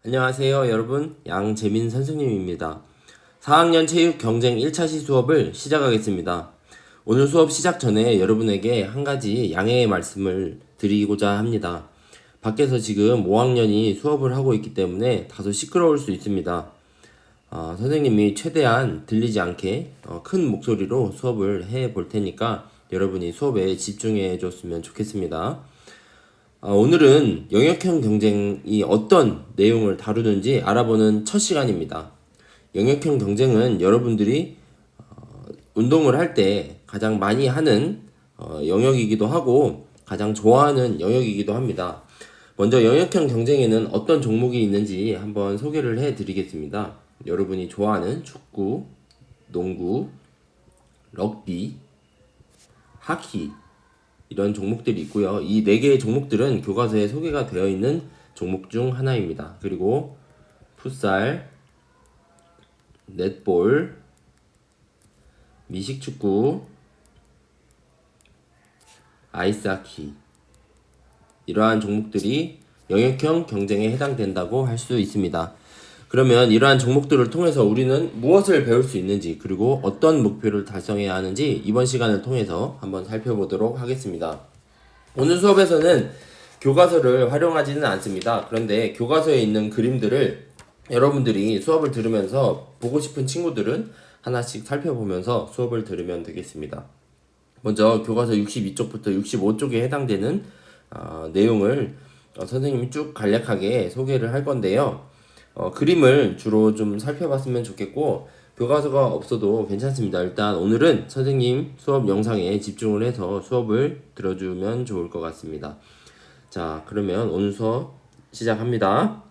안녕하세요 여러분, 양재민 선생님입니다. 4학년 체육 경쟁 1차시 수업을 시작하겠습니다. 오늘 수업 시작 전에 여러분에게 한 가지 양해의 말씀을 드리고자 합니다. 밖에서 지금 5학년이 수업을 하고 있기 때문에 다소 시끄러울 수 있습니다. 선생님이 최대한 들리지 않게 큰 목소리로 수업을 해 볼 테니까 여러분이 수업에 집중해 줬으면 좋겠습니다. 오늘은 영역형 경쟁이 어떤 내용을 다루는지 알아보는 첫 시간입니다. 영역형 경쟁은 여러분들이 운동을 할 때 가장 많이 하는 영역이기도 하고 가장 좋아하는 영역이기도 합니다. 먼저 영역형 경쟁에는 어떤 종목이 있는지 한번 소개를 해 드리겠습니다. 여러분이 좋아하는 축구, 농구, 럭비, 하키 이런 종목들이 있고요. 이 4개의 종목들은 교과서에 소개가 되어 있는 종목 중 하나입니다. 그리고 풋살, 넷볼, 미식축구, 아이스하키 이러한 종목들이 영역형 경쟁에 해당된다고 할 수 있습니다. 그러면 이러한 종목들을 통해서 우리는 무엇을 배울 수 있는지 그리고 어떤 목표를 달성해야 하는지 이번 시간을 통해서 한번 살펴보도록 하겠습니다. 오늘 수업에서는 교과서를 활용하지는 않습니다. 그런데 교과서에 있는 그림들을 여러분들이 수업을 들으면서 보고 싶은 친구들은 하나씩 살펴보면서 수업을 들으면 되겠습니다. 먼저 교과서 62쪽부터 65쪽에 해당되는 내용을 선생님이 쭉 간략하게 소개를 할 건데요. 그림을 주로 좀 살펴봤으면 좋겠고 교과서가 없어도 괜찮습니다. 일단 오늘은 선생님 수업 영상에 집중을 해서 수업을 들어주면 좋을 것 같습니다. 자, 그러면 오늘 수업 시작합니다.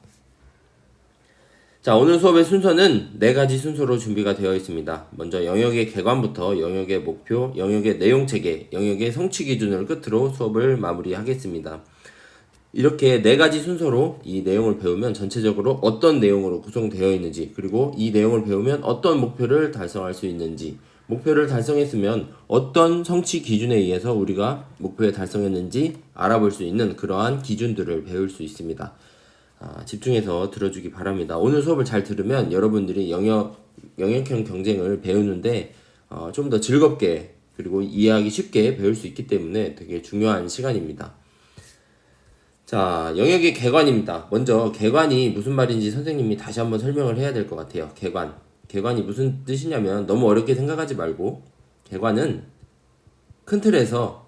자, 오늘 수업의 순서는 4가지 순서로 준비가 되어 있습니다. 먼저 영역의 개관부터 영역의 목표, 영역의 내용체계, 영역의 성취 기준을 끝으로 수업을 마무리하겠습니다. 이렇게 4가지 순서로 이 내용을 배우면 전체적으로 어떤 내용으로 구성되어 있는지, 그리고 이 내용을 배우면 어떤 목표를 달성할 수 있는지, 목표를 달성했으면 어떤 성취 기준에 의해서 우리가 목표에 달성했는지 알아볼 수 있는 그러한 기준들을 배울 수 있습니다. 집중해서 들어주기 바랍니다. 오늘 수업을 잘 들으면 여러분들이 영역형 경쟁을 배우는데 좀 더 즐겁게 그리고 이해하기 쉽게 배울 수 있기 때문에 되게 중요한 시간입니다. 자, 영역의 개관입니다. 먼저 개관이 무슨 말인지 선생님이 다시 한번 설명을 해야 될 것 같아요. 개관이 무슨 뜻이냐면 너무 어렵게 생각하지 말고 개관은 큰 틀에서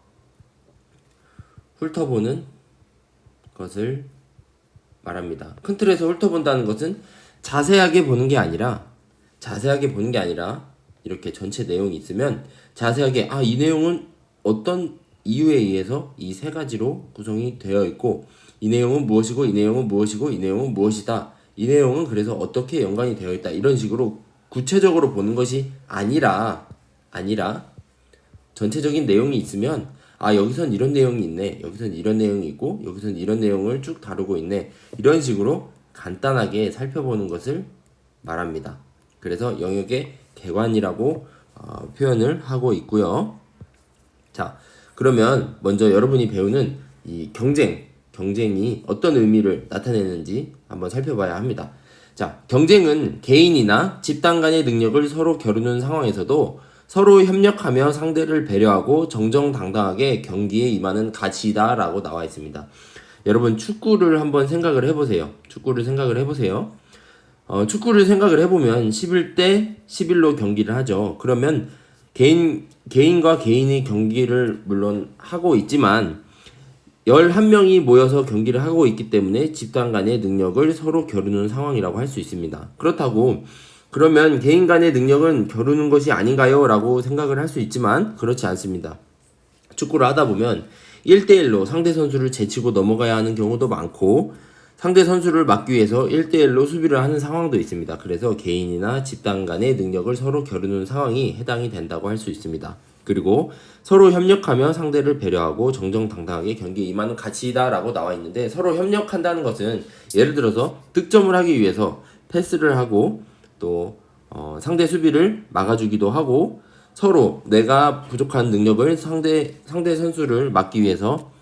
훑어보는 것을 말합니다. 큰 틀에서 훑어본다는 것은 자세하게 보는 게 아니라 이렇게 전체 내용이 있으면 자세하게 이 내용은 어떤 이유에 의해서 이 3가지로 구성이 되어 있고 이 내용은 무엇이고 이 내용은 무엇이고 이 내용은 무엇이다. 이 내용은 그래서 어떻게 연관이 되어 있다. 이런 식으로 구체적으로 보는 것이 아니라 전체적인 내용이 있으면 여기선 이런 내용이 있네. 여기선 이런 내용이 있고 여기선 이런 내용을 쭉 다루고 있네. 이런 식으로 간단하게 살펴보는 것을 말합니다. 그래서 영역의 개관이라고 표현을 하고 있고요. 자, 그러면 먼저 여러분이 배우는 이 경쟁이 어떤 의미를 나타내는지 한번 살펴봐야 합니다. 자, 경쟁은 개인이나 집단 간의 능력을 서로 겨루는 상황에서도 서로 협력하며 상대를 배려하고 정정당당하게 경기에 임하는 가치이다 라고 나와 있습니다. 여러분 축구를 한번 생각을 해보세요. 축구를 생각을 해보면 11대 11로 경기를 하죠. 그러면 개인과 개인이 경기를 물론 하고 있지만 11명이 모여서 경기를 하고 있기 때문에 집단 간의 능력을 서로 겨루는 상황이라고 할 수 있습니다. 그렇다고 그러면 개인 간의 능력은 겨루는 것이 아닌가요? 라고 생각을 할 수 있지만 그렇지 않습니다. 축구를 하다 보면 1대1로 상대 선수를 제치고 넘어가야 하는 경우도 많고 상대 선수를 막기 위해서 1대1로 수비를 하는 상황도 있습니다. 그래서 개인이나 집단 간의 능력을 서로 겨루는 상황이 해당이 된다고 할 수 있습니다. 그리고 서로 협력하며 상대를 배려하고 정정당당하게 경기에 임하는 가치이다 라고 나와 있는데 서로 협력한다는 것은 예를 들어서 득점을 하기 위해서 패스를 하고 또 상대 수비를 막아주기도 하고 서로 내가 부족한 능력을 상대 선수를 막기 위해서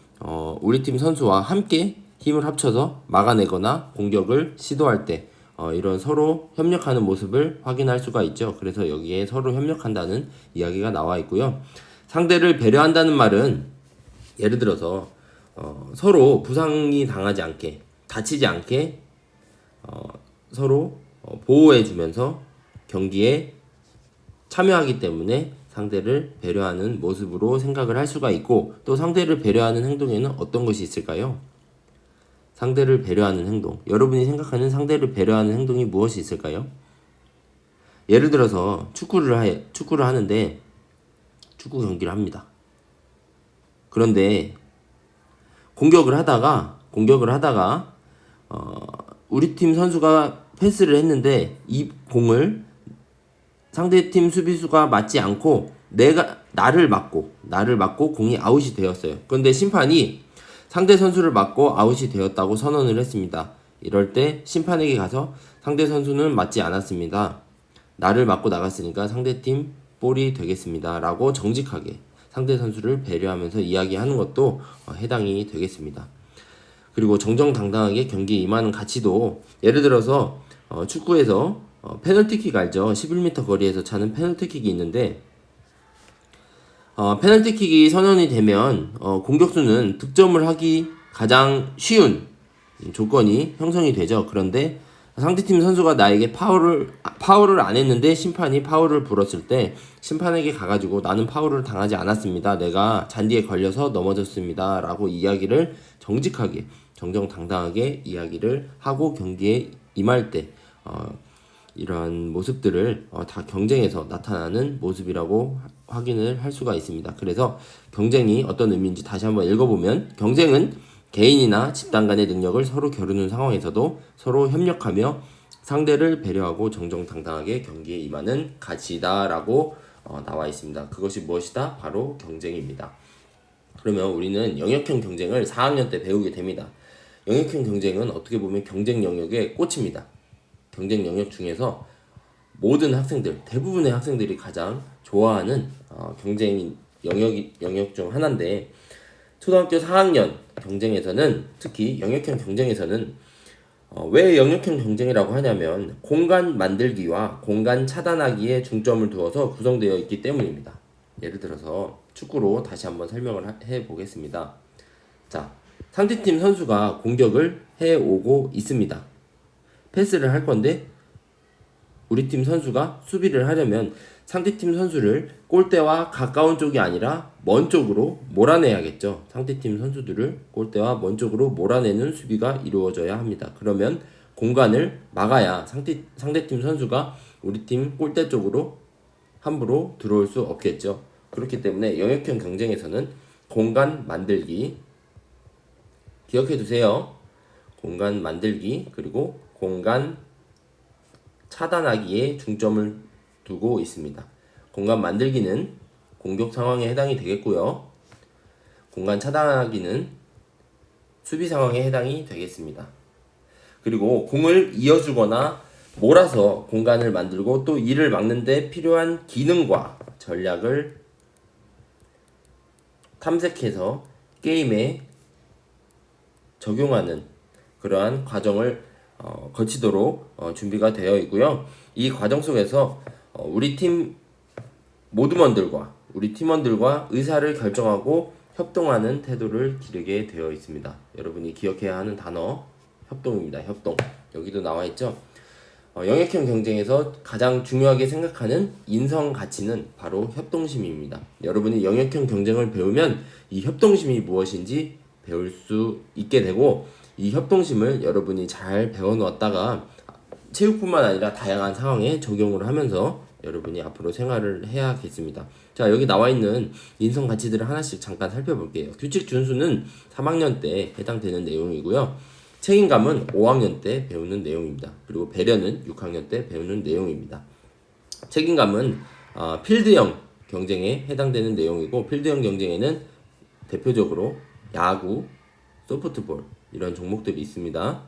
우리 팀 선수와 함께 힘을 합쳐서 막아내거나 공격을 시도할 때 이런 서로 협력하는 모습을 확인할 수가 있죠. 그래서 여기에 서로 협력한다는 이야기가 나와 있고요. 상대를 배려한다는 말은 예를 들어서 서로 부상이 당하지 않게, 다치지 않게 서로 보호해주면서 경기에 참여하기 때문에 상대를 배려하는 모습으로 생각을 할 수가 있고, 또 상대를 배려하는 행동에는 어떤 것이 있을까요? 상대를 배려하는 행동. 여러분이 생각하는 상대를 배려하는 행동이 무엇이 있을까요? 예를 들어서 축구를 하는데 축구 경기를 합니다. 그런데 공격을 하다가 우리 팀 선수가 패스를 했는데 이 공을 상대팀 수비수가 맞지 않고 나를 맞고 공이 아웃이 되었어요. 그런데 심판이 상대 선수를 맞고 아웃이 되었다고 선언을 했습니다. 이럴 때 심판에게 가서 상대 선수는 맞지 않았습니다. 나를 맞고 나갔으니까 상대팀 볼이 되겠습니다. 라고 정직하게 상대 선수를 배려하면서 이야기하는 것도 해당이 되겠습니다. 그리고 정정당당하게 경기에 임하는 가치도, 예를 들어서 축구에서 페널티킥 알죠? 11m 거리에서 차는 페널티킥이 있는데 페널티킥이 선언이 되면 공격수는 득점을 하기 가장 쉬운 조건이 형성이 되죠. 그런데 상대팀 선수가 나에게 파울을 안 했는데 심판이 파울을 불었을 때 심판에게 가가지고 나는 파울을 당하지 않았습니다. 내가 잔디에 걸려서 넘어졌습니다. 라고 이야기를 정직하게 정정당당하게 이야기를 하고 경기에 임할 때 이러한 모습들을 다 경쟁에서 나타나는 모습이라고 확인을 할 수가 있습니다. 그래서 경쟁이 어떤 의미인지 다시 한번 읽어보면, 경쟁은 개인이나 집단 간의 능력을 서로 겨루는 상황에서도 서로 협력하며 상대를 배려하고 정정당당하게 경기에 임하는 가치다라고 나와 있습니다. 그것이 무엇이다? 바로 경쟁입니다. 그러면 우리는 영역형 경쟁을 4학년 때 배우게 됩니다. 영역형 경쟁은 어떻게 보면 경쟁 영역의 꽃입니다. 경쟁 영역 중에서 모든 학생들, 대부분의 학생들이 가장 좋아하는 경쟁 영역 중 하나인데, 초등학교 4학년 경쟁에서는, 특히 영역형 경쟁에서는 왜 영역형 경쟁이라고 하냐면 공간 만들기와 공간 차단하기에 중점을 두어서 구성되어 있기 때문입니다. 예를 들어서 축구로 다시 한번 설명을 해보겠습니다. 자, 상대팀 선수가 공격을 해오고 있습니다. 패스를 할 건데 우리 팀 선수가 수비를 하려면 상대팀 선수를 골대와 가까운 쪽이 아니라 먼 쪽으로 몰아내야겠죠. 상대팀 선수들을 골대와 먼 쪽으로 몰아내는 수비가 이루어져야 합니다. 그러면 공간을 막아야 상대팀 선수가 우리 팀 골대 쪽으로 함부로 들어올 수 없겠죠. 그렇기 때문에 영역형 경쟁에서는 공간 만들기, 기억해 두세요. 공간 만들기 그리고 공간 차단하기에 중점을 두고 있습니다. 공간 만들기는 공격 상황에 해당이 되겠고요. 공간 차단하기는 수비 상황에 해당이 되겠습니다. 그리고 공을 이어주거나 몰아서 공간을 만들고 또 이를 막는 데 필요한 기능과 전략을 탐색해서 게임에 적용하는 그러한 과정을 거치도록 준비가 되어 있고요. 이 과정 속에서 우리 팀원들과 의사를 결정하고 협동하는 태도를 기르게 되어 있습니다. 여러분이 기억해야 하는 단어 협동입니다. 협동. 여기도 나와 있죠. 영역형 경쟁에서 가장 중요하게 생각하는 인성 가치는 바로 협동심입니다. 여러분이 영역형 경쟁을 배우면 이 협동심이 무엇인지 배울 수 있게 되고, 이 협동심을 여러분이 잘 배워놓았다가 체육뿐만 아니라 다양한 상황에 적용을 하면서 여러분이 앞으로 생활을 해야겠습니다. 자, 여기 나와 있는 인성 가치들을 하나씩 잠깐 살펴볼게요. 규칙 준수는 3학년 때 해당되는 내용이고요. 책임감은 5학년 때 배우는 내용입니다. 그리고 배려는 6학년 때 배우는 내용입니다. 책임감은 필드형 경쟁에 해당되는 내용이고, 필드형 경쟁에는 대표적으로 야구, 소프트볼 이런 종목들이 있습니다.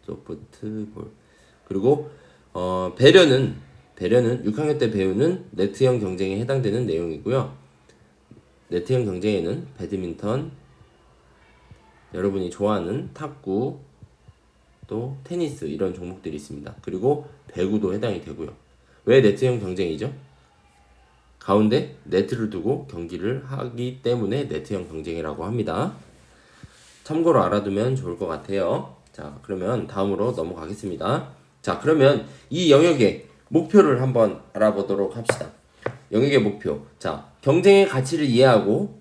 소프트볼. 그리고 배려는 6학년 때 배우는 네트형 경쟁에 해당되는 내용이고요. 네트형 경쟁에는 배드민턴, 여러분이 좋아하는 탁구, 또 테니스 이런 종목들이 있습니다. 그리고 배구도 해당이 되고요. 왜 네트형 경쟁이죠? 가운데 네트를 두고 경기를 하기 때문에 네트형 경쟁이라고 합니다. 참고로 알아두면 좋을 것 같아요. 자, 그러면 다음으로 넘어가겠습니다. 자, 그러면 이 영역의 목표를 한번 알아보도록 합시다. 영역의 목표. 자, 경쟁의 가치를 이해하고,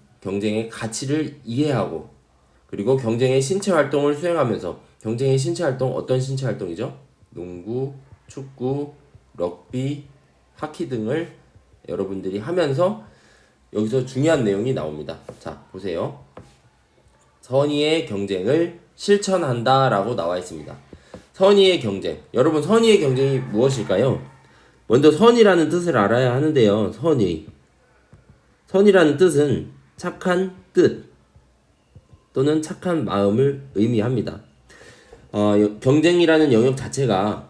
그리고 경쟁의 신체 활동을 수행하면서, 경쟁의 신체 활동, 어떤 신체 활동이죠? 농구, 축구, 럭비, 하키 등을 여러분들이 하면서 여기서 중요한 내용이 나옵니다. 자, 보세요. 선의의 경쟁을 실천한다 라고 나와 있습니다. 선의의 경쟁. 여러분, 선의의 경쟁이 무엇일까요? 먼저 선이라는 뜻을 알아야 하는데요. 선이라는 뜻은 착한 뜻 또는 착한 마음을 의미합니다. 경쟁이라는 영역 자체가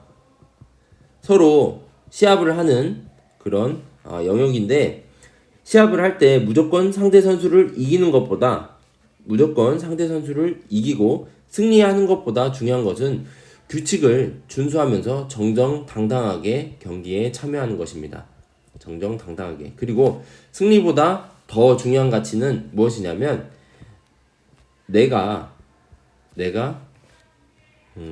서로 시합을 하는 그런 영역인데, 시합을 할 때 무조건 상대 선수를 이기고 승리하는 것보다 중요한 것은 규칙을 준수하면서 정정당당하게 경기에 참여하는 것입니다. 정정당당하게. 그리고 승리보다 더 중요한 가치는 무엇이냐면, 내가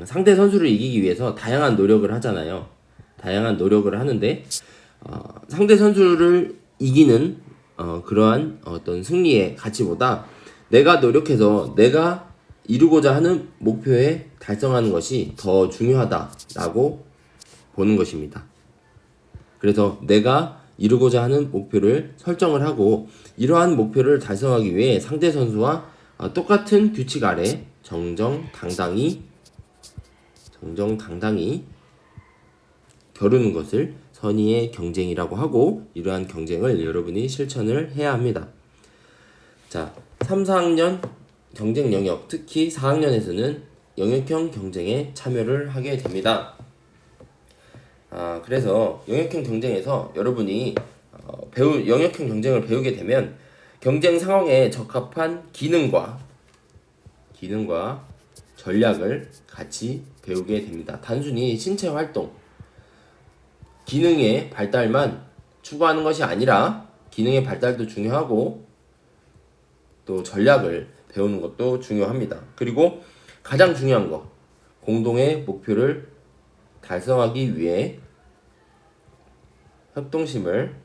상대 선수를 이기기 위해서 다양한 노력을 하잖아요. 다양한 노력을 하는데 상대 선수를 이기는 그러한 어떤 승리의 가치보다 내가 노력해서 내가 이루고자 하는 목표에 달성하는 것이 더 중요하다라고 보는 것입니다. 그래서 내가 이루고자 하는 목표를 설정을 하고, 이러한 목표를 달성하기 위해 상대 선수와 똑같은 규칙 아래 정정당당히 겨루는 것을 선의의 경쟁이라고 하고, 이러한 경쟁을 여러분이 실천을 해야 합니다. 자, 3, 4학년 경쟁 영역, 특히 4학년에서는 영역형 경쟁에 참여를 하게 됩니다. 그래서 영역형 경쟁에서 여러분이 영역형 경쟁을 배우게 되면 경쟁 상황에 적합한 기능과 전략을 같이 배우게 됩니다. 단순히 신체 활동, 기능의 발달만 추구하는 것이 아니라 기능의 발달도 중요하고 또 전략을 배우는 것도 중요합니다. 그리고 가장 중요한 거, 공동의 목표를 달성하기 위해 협동심을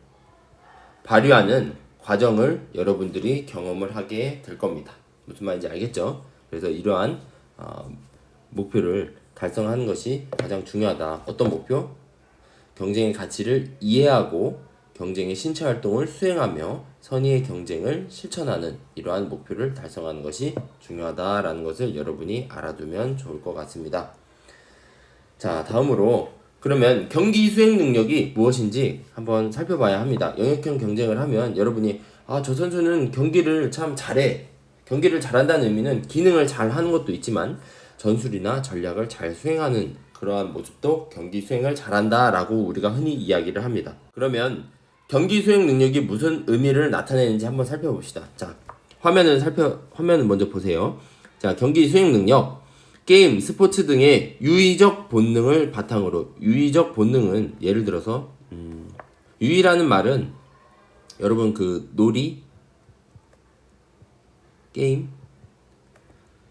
발휘하는 과정을 여러분들이 경험을 하게 될 겁니다. 무슨 말인지 알겠죠? 그래서 이러한 목표를 달성하는 것이 가장 중요하다. 어떤 목표? 경쟁의 가치를 이해하고 경쟁의 신체 활동을 수행하며 선의의 경쟁을 실천하는 이러한 목표를 달성하는 것이 중요하다라는 것을 여러분이 알아두면 좋을 것 같습니다. 자, 다음으로 그러면 경기 수행 능력이 무엇인지 한번 살펴봐야 합니다. 영역형 경쟁을 하면 여러분이 저 선수는 경기를 참 잘해. 경기를 잘한다는 의미는 기능을 잘 하는 것도 있지만 전술이나 전략을 잘 수행하는 그러한 모습도 경기 수행을 잘한다 라고 우리가 흔히 이야기를 합니다. 그러면 경기 수행 능력이 무슨 의미를 나타내는지 한번 살펴봅시다. 자, 화면을 먼저 보세요. 자, 경기 수행 능력, 게임, 스포츠 등의 유의적 본능을 바탕으로, 유의적 본능은 예를 들어서 유의라는 말은 여러분 그 놀이, 게임,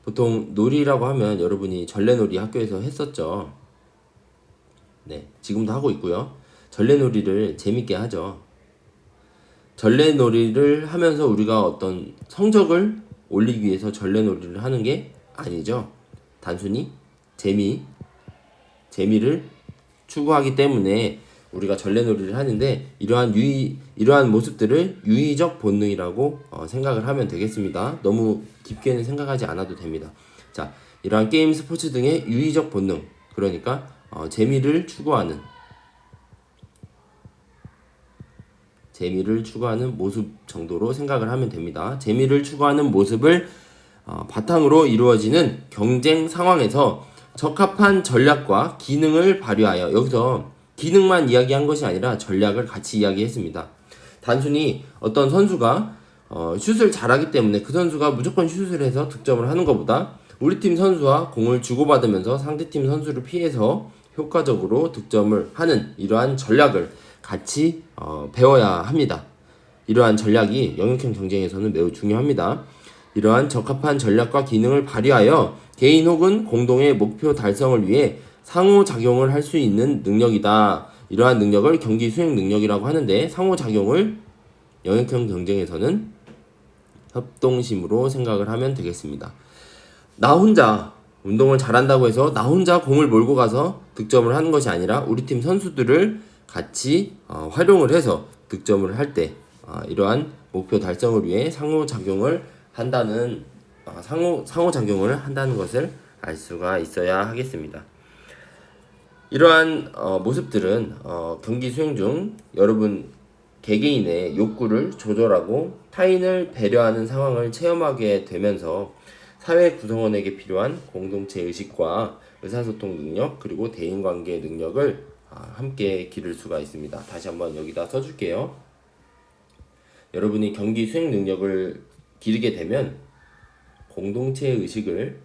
보통 놀이라고 하면 여러분이 전래놀이 학교에서 했었죠. 네, 지금도 하고 있고요. 전래놀이를 재밌게 하죠. 전래놀이를 하면서 우리가 어떤 성적을 올리기 위해서 전래놀이를 하는 게 아니죠. 단순히 재미를 추구하기 때문에 우리가 전래놀이를 하는데, 이러한 모습들을 유의적 본능이라고 생각을 하면 되겠습니다. 너무 깊게는 생각하지 않아도 됩니다. 자, 이러한 게임, 스포츠 등의 유의적 본능, 그러니까 재미를 추구하는 모습 정도로 생각을 하면 됩니다. 재미를 추구하는 모습을 바탕으로 이루어지는 경쟁 상황에서 적합한 전략과 기능을 발휘하여, 여기서 기능만 이야기한 것이 아니라 전략을 같이 이야기했습니다. 단순히 어떤 선수가 슛을 잘하기 때문에 그 선수가 무조건 슛을 해서 득점을 하는 것보다 우리 팀 선수와 공을 주고받으면서 상대팀 선수를 피해서 효과적으로 득점을 하는 이러한 전략을 같이 배워야 합니다. 이러한 전략이 영역형 경쟁에서는 매우 중요합니다. 이러한 적합한 전략과 기능을 발휘하여 개인 혹은 공동의 목표 달성을 위해 상호작용을 할 수 있는 능력이다. 이러한 능력을 경기 수행 능력이라고 하는데 상호작용을 영역형 경쟁에서는 협동심으로 생각을 하면 되겠습니다. 나 혼자 운동을 잘한다고 해서 나 혼자 공을 몰고 가서 득점을 하는 것이 아니라 우리 팀 선수들을 같이 활용을 해서 득점을 할 때 이러한 목표 달성을 위해 상호작용을 한다는 것을 알 수가 있어야 하겠습니다. 이러한 모습들은 경기 수행 중 여러분 개개인의 욕구를 조절하고 타인을 배려하는 상황을 체험하게 되면서 사회 구성원에게 필요한 공동체 의식과 의사소통 능력 그리고 대인관계 능력을 함께 기를 수가 있습니다. 다시 한번 여기다 써줄게요. 여러분이 경기 수행 능력을 기르게 되면 공동체 의식을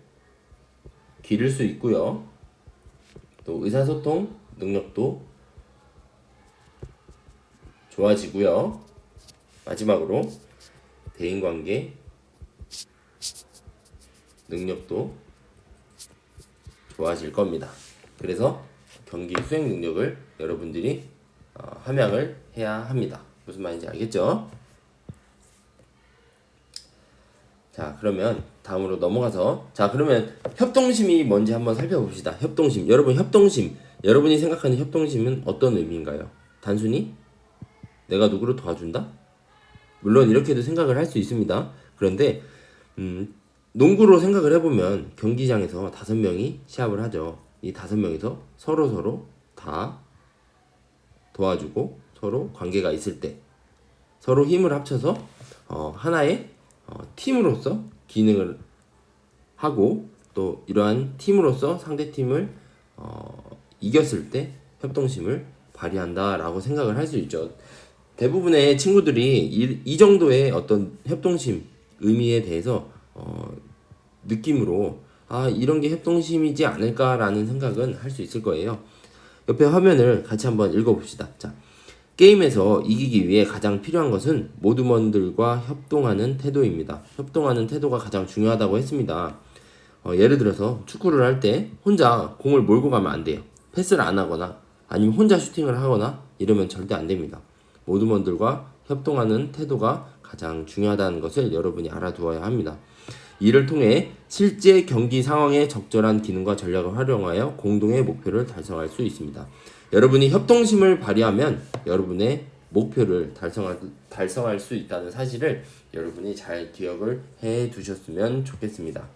기를 수 있고요. 또 의사소통 능력도 좋아지고요. 마지막으로 대인관계 능력도 좋아질 겁니다. 그래서 경기 수행 능력을 여러분들이 함양을 해야 합니다. 무슨 말인지 알겠죠? 자, 그러면 다음으로 넘어가서 그러면 협동심이 뭔지 한번 살펴봅시다. 협동심. 여러분이 생각하는 협동심은 어떤 의미인가요? 단순히 내가 누구를 도와준다? 물론 이렇게도 생각을 할 수 있습니다. 그런데 농구로 생각을 해보면 경기장에서 5명이 시합을 하죠. 이 5명이서 서로 다 도와주고 서로 관계가 있을 때 서로 힘을 합쳐서 하나의 팀으로서 기능을 하고 또 이러한 팀으로서 상대팀을 이겼을 때 협동심을 발휘한다라고 생각을 할 수 있죠. 대부분의 친구들이 이 정도의 어떤 협동심 의미에 대해서 느낌으로 이런 게 협동심이지 않을까라는 생각은 할 수 있을 거예요. 옆에 화면을 같이 한번 읽어봅시다. 자, 게임에서 이기기 위해 가장 필요한 것은 모두먼들과 협동하는 태도입니다. 협동하는 태도가 가장 중요하다고 했습니다. 예를 들어서 축구를 할 때 혼자 공을 몰고 가면 안 돼요. 패스를 안 하거나 아니면 혼자 슈팅을 하거나 이러면 절대 안 됩니다. 모두먼들과 협동하는 태도가 가장 중요하다는 것을 여러분이 알아두어야 합니다. 이를 통해 실제 경기 상황에 적절한 기능과 전략을 활용하여 공동의 목표를 달성할 수 있습니다. 여러분이 협동심을 발휘하면 여러분의 목표를 달성할 수 있다는 사실을 여러분이 잘 기억을 해 두셨으면 좋겠습니다.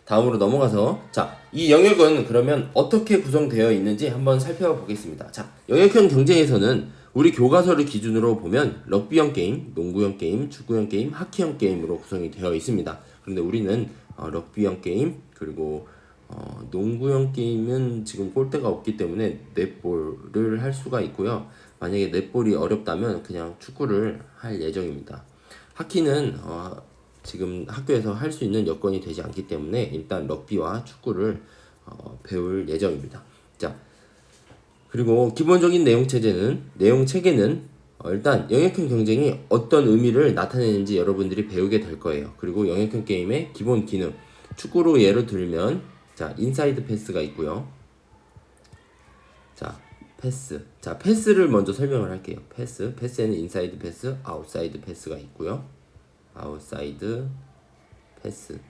다음으로 넘어가서 이 영역은 그러면 어떻게 구성되어 있는지 한번 살펴보겠습니다. 영역형 경쟁에서는 우리 교과서를 기준으로 보면 럭비형 게임, 농구형 게임, 축구형 게임, 하키형 게임으로 구성이 되어 있습니다. 그런데 우리는 럭비형 게임 그리고 농구형 게임은 지금 골대가 없기 때문에 넷볼을 할 수가 있고요. 만약에 넷볼이 어렵다면 그냥 축구를 할 예정입니다. 하키는 지금 학교에서 할 수 있는 여건이 되지 않기 때문에 일단 럭비와 축구를 배울 예정입니다. 그리고 기본적인 내용 체계는 일단 영역형 경쟁이 어떤 의미를 나타내는지 여러분들이 배우게 될 거예요. 그리고 영역형 게임의 기본 기능, 축구로 예를 들면 인사이드 패스가 있고요. 패스. 패스를 먼저 설명을 할게요. 패스에는 인사이드 패스, 아웃사이드 패스가 있고요. 아웃사이드 패스.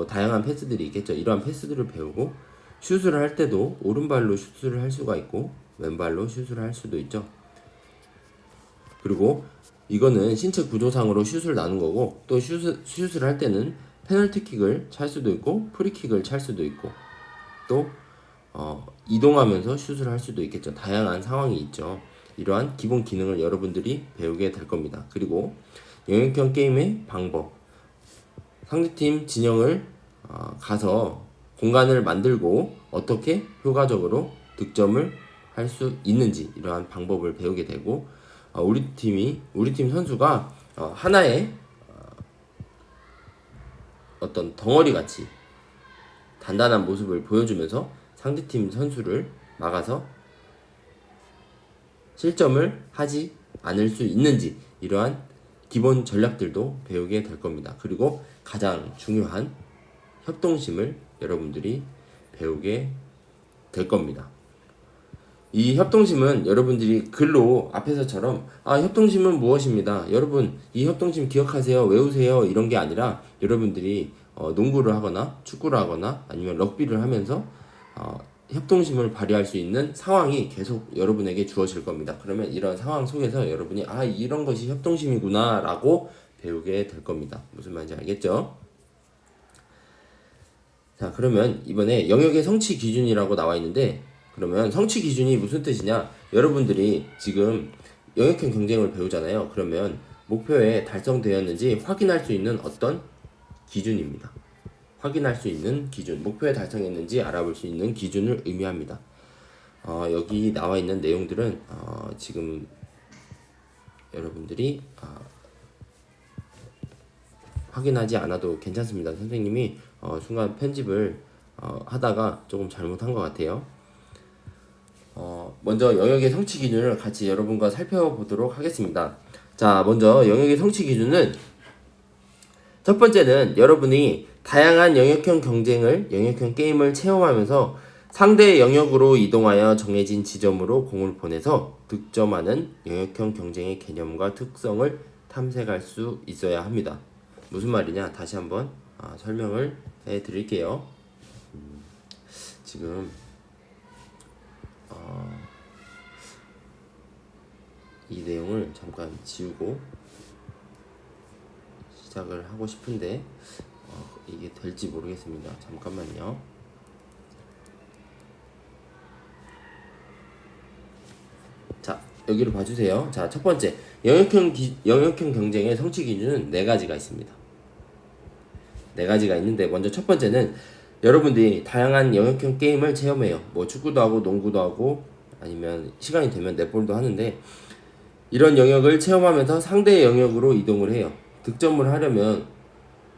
다양한 패스들이 있겠죠. 이러한 패스들을 배우고 슛을 할 때도 오른발로 슛을 할 수가 있고 왼발로 슛을 할 수도 있죠. 그리고 이거는 신체 구조상으로 슛을 나눈 거고 또 슛을 할 때는 페널티킥을 찰 수도 있고 프리킥을 찰 수도 있고 또 이동하면서 슛을 할 수도 있겠죠. 다양한 상황이 있죠. 이러한 기본 기능을 여러분들이 배우게 될 겁니다. 그리고 영역형 게임의 방법, 상대팀 진영을 가서 공간을 만들고 어떻게 효과적으로 득점을 할 수 있는지 이러한 방법을 배우게 되고 우리 팀 선수가 하나의 어떤 덩어리 같이 단단한 모습을 보여주면서 상대팀 선수를 막아서 실점을 하지 않을 수 있는지, 이러한 기본 전략들도 배우게 될 겁니다. 그리고 가장 중요한 협동심을 여러분들이 배우게 될 겁니다. 이 협동심은 여러분들이 글로 앞에서처럼 협동심은 무엇입니다, 여러분 이 협동심 기억하세요, 외우세요, 이런 게 아니라 여러분들이 농구를 하거나 축구를 하거나 아니면 럭비를 하면서 협동심을 발휘할 수 있는 상황이 계속 여러분에게 주어질 겁니다. 그러면 이런 상황 속에서 여러분이 이런 것이 협동심이구나 라고 배우게 될 겁니다. 무슨 말인지 알겠죠? 자, 그러면 이번에 영역의 성취 기준이라고 나와 있는데, 그러면 성취 기준이 무슨 뜻이냐? 여러분들이 지금 영역형 경쟁을 배우잖아요. 그러면 목표에 달성되었는지 확인할 수 있는 어떤 기준입니다. 확인할 수 있는 기준, 목표에 달성했는지 알아볼 수 있는 기준을 의미합니다. 여기 나와 있는 내용들은 지금 여러분들이 확인하지 않아도 괜찮습니다. 선생님이 순간 편집을 하다가 조금 잘못한 것 같아요. 먼저 영역의 성취 기준을 같이 여러분과 살펴보도록 하겠습니다. 자, 먼저 영역의 성취 기준은 첫 번째는 여러분이 다양한 영역형 게임을 체험하면서 상대 영역으로 이동하여 정해진 지점으로 공을 보내서 득점하는 영역형 경쟁의 개념과 특성을 탐색할 수 있어야 합니다. 무슨 말이냐? 다시 한번 설명을 해 드릴게요. 지금 이 내용을 잠깐 지우고 시작을 하고 싶은데 이게 될지 모르겠습니다. 잠깐만요. 자, 여기를 봐주세요. 자, 첫 번째 영역형 경쟁의 성취 기준은 4가지가 있습니다. 4가지가 있는데, 먼저 첫 번째는 여러분들이 다양한 영역형 게임을 체험해요. 뭐 축구도 하고 농구도 하고 아니면 시간이 되면 넷볼도 하는데, 이런 영역을 체험하면서 상대의 영역으로 이동을 해요. 득점을 하려면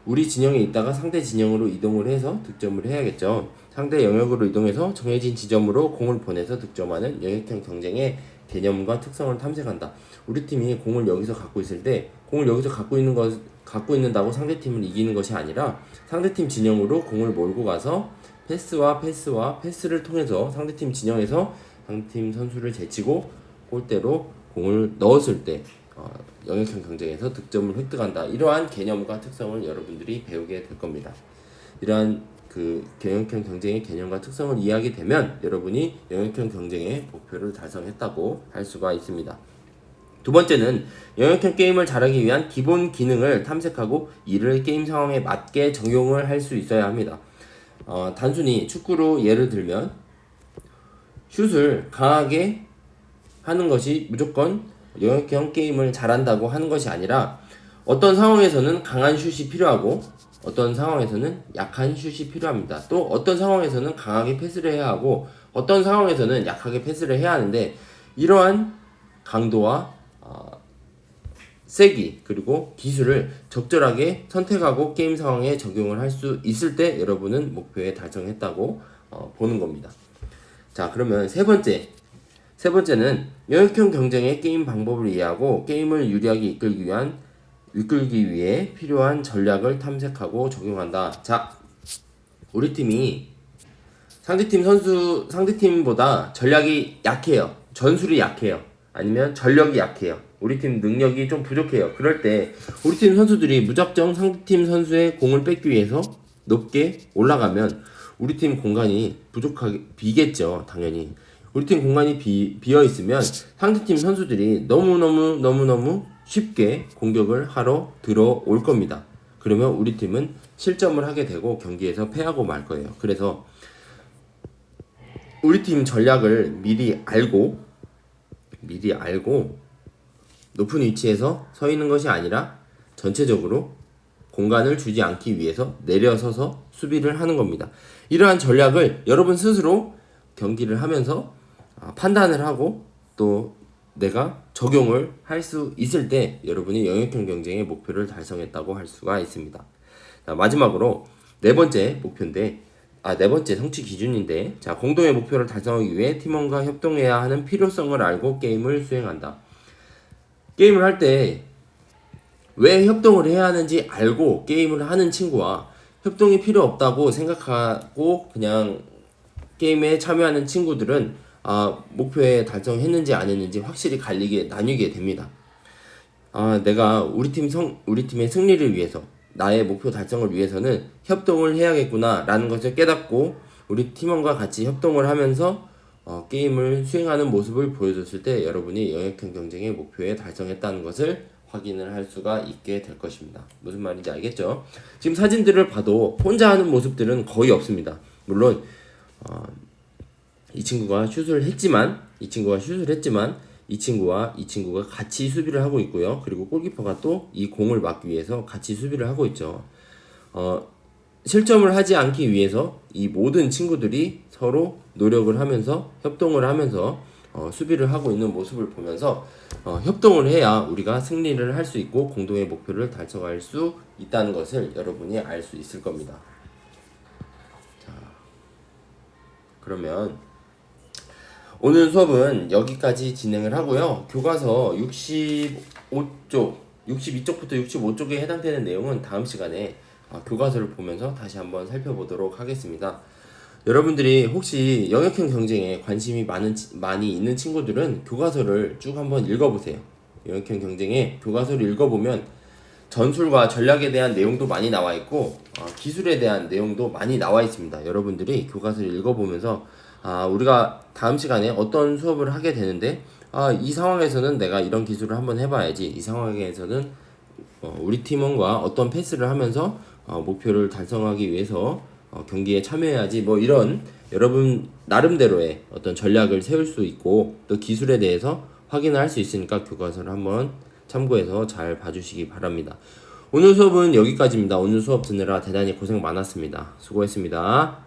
우리 진영에 있다가 상대 진영으로 이동을 해서 득점을 해야겠죠. 상대 영역으로 이동해서 정해진 지점으로 공을 보내서 득점하는 영역형 경쟁의 개념과 특성을 탐색한다. 우리 팀이 공을 여기서 갖고 있을 때 공을 여기서 갖고 있는다고 상대팀을 이기는 것이 아니라 상대팀 진영으로 공을 몰고 가서 패스를 통해서 상대팀 진영에서 상대팀 선수를 제치고 골대로 공을 넣었을 때 영역형 경쟁에서 득점을 획득한다. 이러한 개념과 특성을 여러분들이 배우게 될 겁니다. 이러한 영역형 경쟁의 개념과 특성을 이해하게 되면 여러분이 영역형 경쟁의 목표를 달성했다고 할 수가 있습니다. 두 번째는 영역형 게임을 잘하기 위한 기본 기능을 탐색하고 이를 게임 상황에 맞게 적용을 할 수 있어야 합니다. 단순히 축구로 예를 들면 슛을 강하게 하는 것이 무조건 영역형 게임을 잘한다고 하는 것이 아니라 어떤 상황에서는 강한 슛이 필요하고 어떤 상황에서는 약한 슛이 필요합니다. 또 어떤 상황에서는 강하게 패스를 해야 하고 어떤 상황에서는 약하게 패스를 해야 하는데, 이러한 강도와 세기 그리고 기술을 적절하게 선택하고 게임 상황에 적용을 할 수 있을 때 여러분은 목표에 달성했다고 보는 겁니다. 자, 그러면 세 번째는 영역형 경쟁의 게임 방법을 이해하고 게임을 유리하게 이끌기 위해 필요한 전략을 탐색하고 적용한다. 자, 우리 팀이 상대팀보다 전략이 약해요. 전술이 약해요. 아니면 전력이 약해요. 우리 팀 능력이 좀 부족해요. 그럴 때 우리 팀 선수들이 무작정 상대팀 선수의 공을 뺏기 위해서 높게 올라가면 우리 팀 공간이 비겠죠. 당연히. 우리 팀 공간이 비어 있으면 상대팀 선수들이 너무너무 쉽게 공격을 하러 들어올 겁니다. 그러면 우리 팀은 실점을 하게 되고 경기에서 패하고 말 거예요. 그래서 우리 팀 전략을 미리 알고 높은 위치에서 서 있는 것이 아니라 전체적으로 공간을 주지 않기 위해서 내려서서 수비를 하는 겁니다. 이러한 전략을 여러분 스스로 경기를 하면서 판단을 하고 또 내가 적용을 할 수 있을 때 여러분이 영역형 경쟁의 목표를 달성했다고 할 수가 있습니다. 자, 마지막으로 네 번째 목표인데, 네 번째 성취 기준인데, 자, 공동의 목표를 달성하기 위해 팀원과 협동해야 하는 필요성을 알고 게임을 수행한다. 게임을 할 때 왜 협동을 해야 하는지 알고 게임을 하는 친구와 협동이 필요 없다고 생각하고 그냥 게임에 참여하는 친구들은 목표에 달성했는지 안 했는지 확실히 나뉘게 됩니다. 내가 우리 팀의 승리를 위해서, 나의 목표 달성을 위해서는 협동을 해야겠구나 라는 것을 깨닫고 우리 팀원과 같이 협동을 하면서 게임을 수행하는 모습을 보여줬을 때 여러분이 영역형 경쟁의 목표에 달성했다는 것을 확인을 할 수가 있게 될 것입니다. 무슨 말인지 알겠죠? 지금 사진들을 봐도 혼자 하는 모습들은 거의 없습니다. 물론 이 친구가 슛을 했지만 이 친구와 이 친구가 같이 수비를 하고 있고요. 그리고 골키퍼가 또 이 공을 막기 위해서 같이 수비를 하고 있죠. 실점을 하지 않기 위해서 이 모든 친구들이 서로 노력을 하면서 협동을 하면서 수비를 하고 있는 모습을 보면서 협동을 해야 우리가 승리를 할 수 있고 공동의 목표를 달성할 수 있다는 것을 여러분이 알 수 있을 겁니다. 자, 그러면 오늘 수업은 여기까지 진행을 하고요. 교과서 62쪽부터 65쪽에 해당되는 내용은 다음 시간에 교과서를 보면서 다시 한번 살펴보도록 하겠습니다. 여러분들이 혹시 영역형 경쟁에 관심이 많이 있는 친구들은 교과서를 쭉 한번 읽어보세요. 영역형 경쟁에 교과서를 읽어보면 전술과 전략에 대한 내용도 많이 나와 있고 기술에 대한 내용도 많이 나와 있습니다. 여러분들이 교과서를 읽어보면서 우리가 다음 시간에 어떤 수업을 하게 되는데 이 상황에서는 내가 이런 기술을 한번 해봐야지, 이 상황에서는 우리 팀원과 어떤 패스를 하면서 목표를 달성하기 위해서 경기에 참여해야지, 뭐 이런 여러분 나름대로의 어떤 전략을 세울 수 있고 또 기술에 대해서 확인을 할 수 있으니까 교과서를 한번 참고해서 잘 봐주시기 바랍니다. 오늘 수업은 여기까지입니다. 오늘 수업 듣느라 대단히 고생 많았습니다. 수고했습니다.